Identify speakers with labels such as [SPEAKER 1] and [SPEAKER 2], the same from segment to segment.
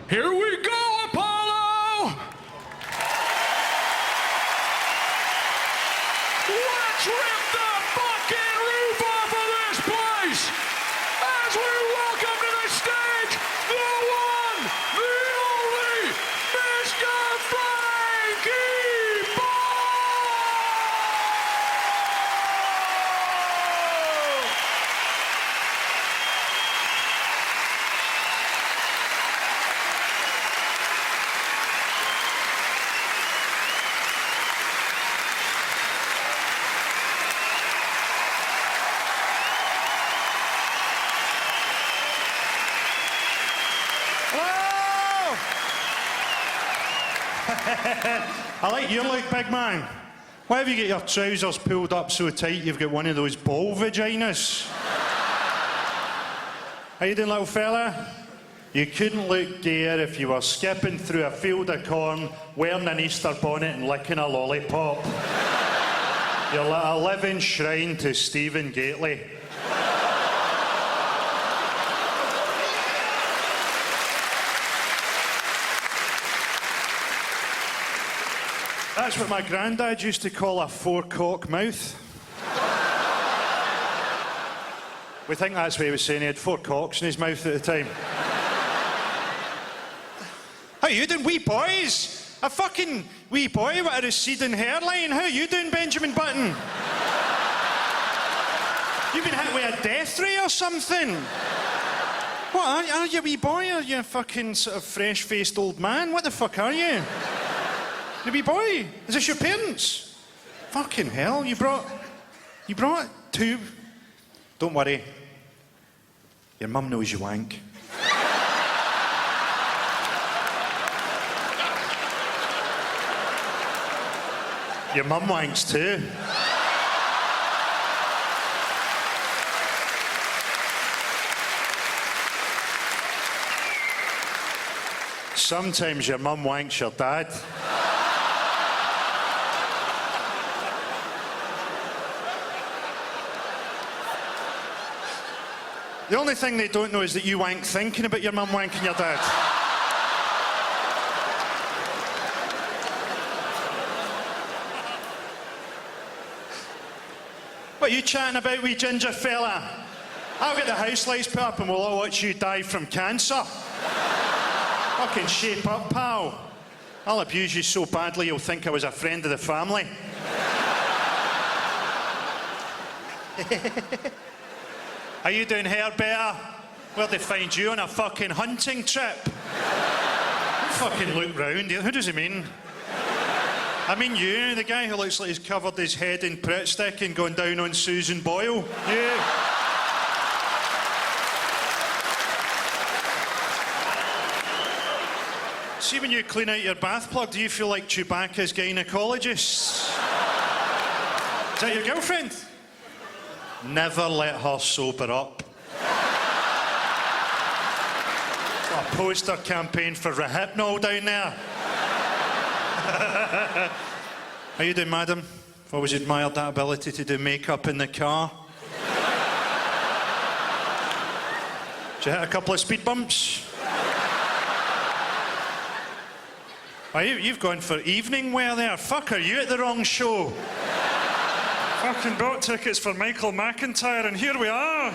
[SPEAKER 1] Here we go, Apollo! Let's rip the fucking roof off of this place as we welcome to the stage the one, the only, Mr. Frenkie
[SPEAKER 2] I like your look, big man. Why have you got your trousers pulled up so tight you've got one of those ball vaginas? How you doing, little fella? You couldn't look gayer if you were skipping through a field of corn, wearing an Easter bonnet and licking a lollipop. You're like a living shrine to Stephen Gately. That's what my granddad used to call a four-cock mouth. We think that's what he was saying. He had four cocks in his mouth at the time. How you doing, wee boys? A fucking wee boy with a receding hairline. How you doing, Benjamin Button? You've been hit with a death ray or something? What, are you a wee boy? Are you a fucking sort of fresh-faced old man? What the fuck are you? The wee boy? Is this your parents? Fucking hell, you brought two. Don't worry. Your mum knows you wank. Your mum wanks too. Sometimes your mum wanks your dad. The only thing they don't know is that you wank thinking about your mum wanking your dad. What are you chatting about, wee ginger fella? I'll get the house lights put up and we'll all watch you die from cancer. Fucking shape up, pal. I'll abuse you so badly you'll think I was a friend of the family. Are you doing hair better? Where'd they find you, on a fucking hunting trip? Don't fucking look round. Who does he mean? I mean you, the guy who looks like he's covered his head in Pritt stick and gone down on Susan Boyle. You. See, when you clean out your bath plug, do you feel like Chewbacca's gynecologist? Is that your girlfriend? Never let her sober up. A poster campaign for Rehypnol down there. How you doing, madam? I've always admired that ability to do makeup in the car. Did you hit a couple of speed bumps? Oh, you've gone for evening wear there. Fuck, are you at the wrong show? Fucking bought tickets for Michael McIntyre and here we are.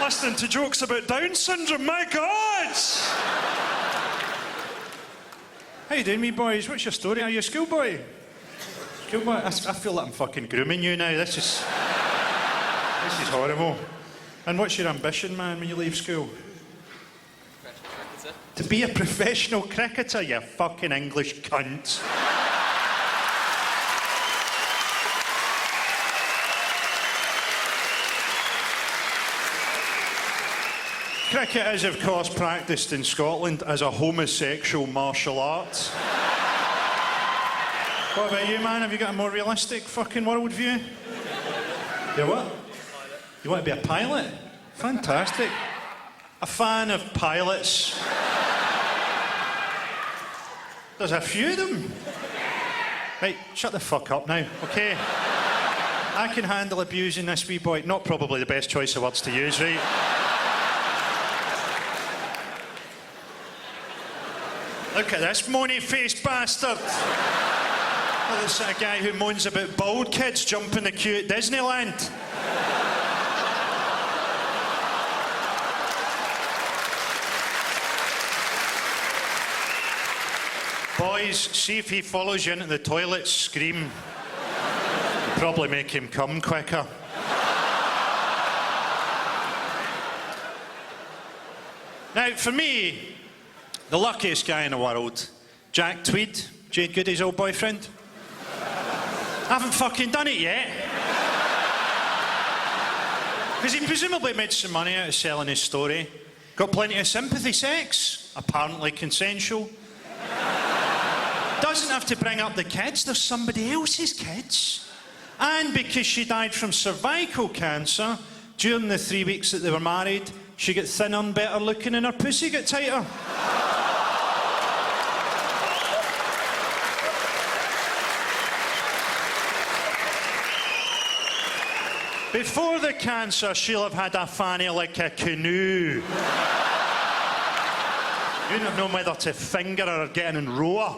[SPEAKER 2] Listening to jokes about Down syndrome, my God! How you doing, me boys? What's your story? Are you a schoolboy? Schoolboy? I feel like I'm fucking grooming you now. This is horrible. And what's your ambition, man, when you leave school? To be a professional cricketer, you fucking English cunt. Cricket is, of course, practised in Scotland as a homosexual martial art. What about you, man? Have you got a more realistic fucking worldview? You what? You want to be a pilot? Fantastic. A fan of pilots. There's a few of them. Right, shut the fuck up now, okay? I can handle abusing this wee boy. Not probably the best choice of words to use, right? Look at this moany-faced bastard. Oh, this a guy who moans about bald kids jumping the queue at Disneyland. Boys, see if he follows you into the toilet, scream. You'll probably make him come quicker. Now, for me, the luckiest guy in the world, Jack Tweed, Jade Goody's old boyfriend. I haven't fucking done it yet. Because he presumably made some money out of selling his story. Got plenty of sympathy sex, apparently consensual. Doesn't have to bring up the kids, there's somebody else's kids. And because she died from cervical cancer, during the 3 weeks that they were married, she got thinner and better looking and her pussy got tighter. Before the cancer, she'll have had a fanny like a canoe. You wouldn't have known whether to finger her or get in and row her.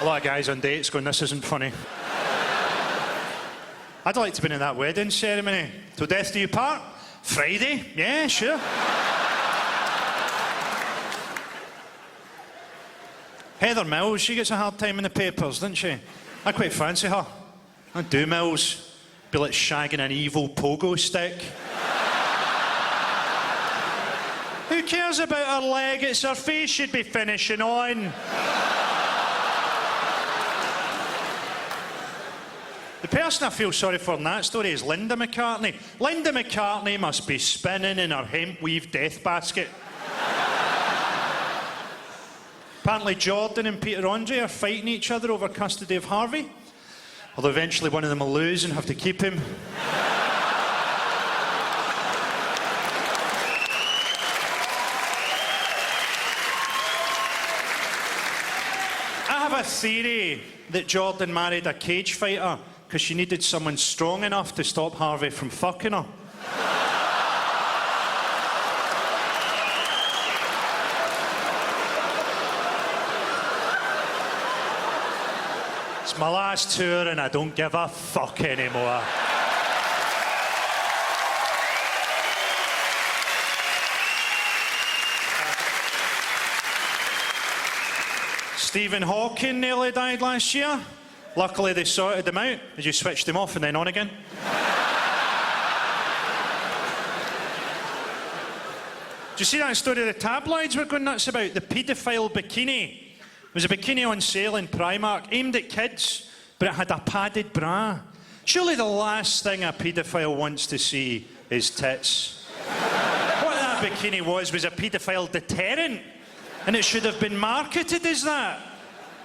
[SPEAKER 2] A lot of guys on dates going, this isn't funny. I'd like to be in that wedding ceremony. Till death do you part? Friday? Yeah, sure. Heather Mills, she gets a hard time in the papers, doesn't she? I quite fancy her. I do, Mills. Be like shagging an evil pogo stick. Who cares about her leg? It's her face she'd be finishing on. The person I feel sorry for in that story is Linda McCartney. Linda McCartney must be spinning in her hemp weave death basket. Apparently Jordan and Peter Andre are fighting each other over custody of Harvey. Although eventually one of them will lose and have to keep him. I have a theory that Jordan married a cage fighter because she needed someone strong enough to stop Harvey from fucking her. It's my last tour and I don't give a fuck anymore. Stephen Hawking nearly died last year. Luckily they sorted him out as you switched him off and then on again. Do you see that story the tabloids were going nuts about? The paedophile bikini. It was a bikini on sale in Primark, aimed at kids, but it had a padded bra. Surely the last thing a paedophile wants to see is tits. What that bikini was a paedophile deterrent, and it should have been marketed as that.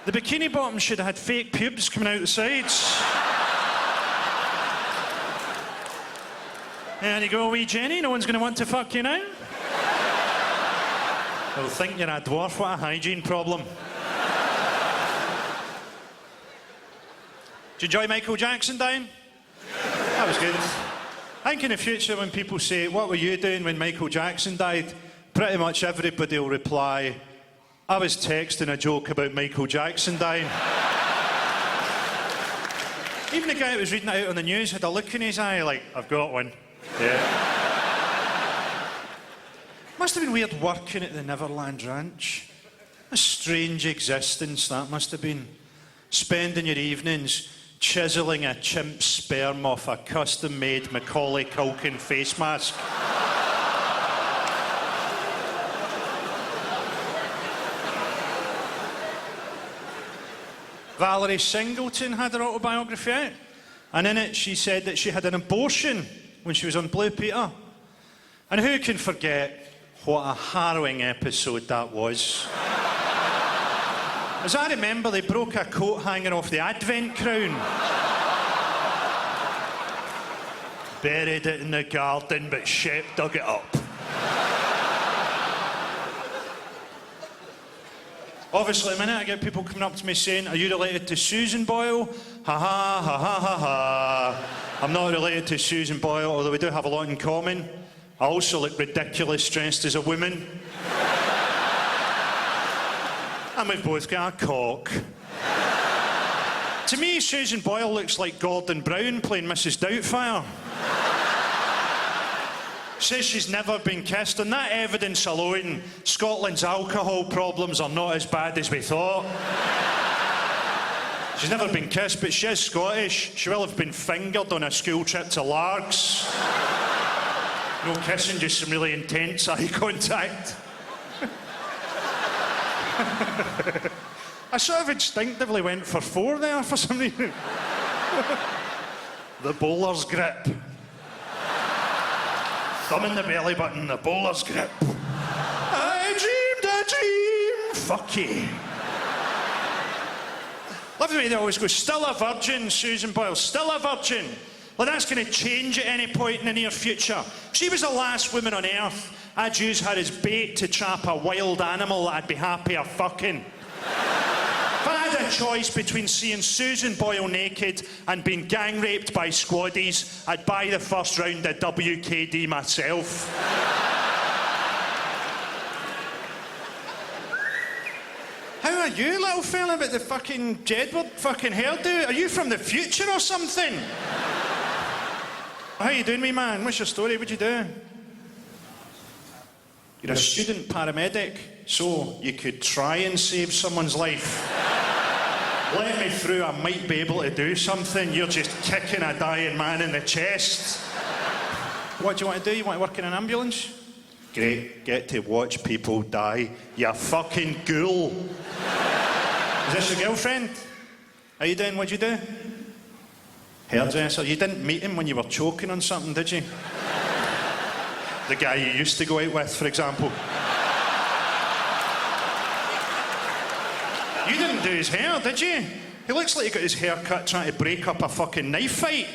[SPEAKER 2] The bikini bottom should have had fake pubes coming out the sides. And you go, wee Jenny, no one's going to want to fuck you now. They'll think you're a dwarf, what a hygiene problem. Did you enjoy Michael Jackson dying? That was good. I think in the future when people say, what were you doing when Michael Jackson died? Pretty much everybody will reply, I was texting a joke about Michael Jackson dying. Even the guy that was reading it out on the news had a look in his eye like, I've got one. Yeah. Must have been weird working at the Neverland Ranch. A strange existence that must have been. Spending your evenings chiselling a chimp sperm off a custom-made Macaulay Culkin face mask. Valerie Singleton had her autobiography out, and in it she said that she had an abortion when she was on Blue Peter. And who can forget what a harrowing episode that was? As I remember, they broke a coat hanger off the Advent crown. Buried it in the garden, but Shep dug it up. Obviously, a minute I get people coming up to me saying, are you related to Susan Boyle? Ha ha ha ha ha ha. I'm not related to Susan Boyle, although we do have a lot in common. I also look ridiculous dressed as a woman. And we've both got a cock. To me, Susan Boyle looks like Gordon Brown playing Mrs. Doubtfire. Says she's never been kissed. On that evidence alone, Scotland's alcohol problems are not as bad as we thought. She's never been kissed, but she is Scottish. She will have been fingered on a school trip to Largs. No kissing, just some really intense eye contact. I sort of instinctively went for 4 there for some reason. The bowler's grip. Thumb in the belly button, the bowler's grip. I dreamed a dream. Fuck you. Love the way they always go, still a virgin, Susan Boyle, still a virgin. Well, that's going to change at any point in the near future. She was the last woman on earth I'd use her as bait to trap a wild animal that I'd be happier fucking. If I had a choice between seeing Susan Boyle naked and being gang raped by squaddies, I'd buy the first round of WKD myself. How are you, little fella, with the fucking Jedward fucking hairdo? Are you from the future or something? How you doing, wee man? What's your story? What'd you do? You're a student paramedic, so you could try and save someone's life. Let me through, I might be able to do something. You're just kicking a dying man in the chest. What do you want to do? You want to work in an ambulance? Great, get to watch people die. You fucking ghoul. Is this your girlfriend? How you doing? What'd you do? Hairdresser. You didn't meet him when you were choking on something, did you? The guy you used to go out with, for example. You didn't do his hair, did you? He looks like he got his hair cut trying to break up a fucking knife fight.